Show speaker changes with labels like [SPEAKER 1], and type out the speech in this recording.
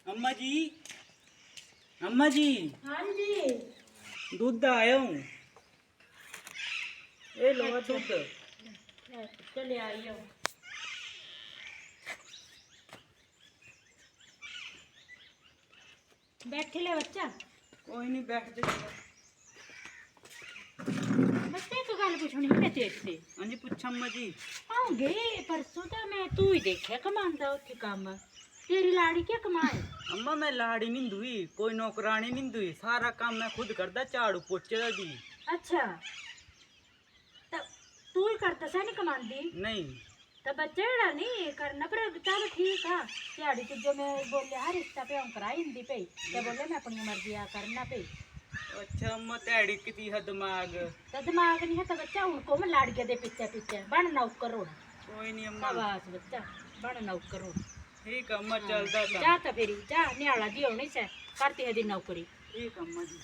[SPEAKER 1] अम्मा जी, अम्मा जी।
[SPEAKER 2] हाँ जी।
[SPEAKER 1] दूध आया हूँ। ए लो दूध।
[SPEAKER 2] चले आई हो। बैठे ले बच्चा।
[SPEAKER 1] कोई नहीं बैठ जा।
[SPEAKER 2] बच्चे एक गल पूछनी मैं तेरे से।
[SPEAKER 1] हाँ जी पूछा अम्मा जी।
[SPEAKER 2] आऊंगे परसों तो मैं तू ही देखा कमांदा उत्थे काम। तेरी लाड़ी क्या कमाए?
[SPEAKER 1] अम्मा मैं लाड़ी नहीं दुई, कोई नौकरानी नहीं दुई, सारा काम मैं खुद करदा, झाड़ू पोचे दा भी।
[SPEAKER 2] अच्छा तो तू ही करता सा नहीं कमांदी?
[SPEAKER 1] नहीं
[SPEAKER 2] तो बच्चे जड़ा नहीं करना पर चल ठीक है। दिहाड़ी तू जो मैं बोले हर रिश्ता पे कराई हिंदी पे ते बोले मैं अपनी मर्जी आ करना पे।
[SPEAKER 1] अच्छा अम्मा तेड़ी किती है दिमाग।
[SPEAKER 2] तो दिमाग नहीं है तो बच्चा उनको मैं लाड़के दे पीछे पीछे बन नौकर होना।
[SPEAKER 1] कोई नहीं अम्मा।
[SPEAKER 2] शाबाश बच्चा बन नौकर होना।
[SPEAKER 1] ठीक है अम्मा
[SPEAKER 2] हाँ,
[SPEAKER 1] चलदा था।
[SPEAKER 2] जा तो फिर जा न्याला जी होनी से करती है दी नौकरी।
[SPEAKER 1] ठीक अम्मा जी।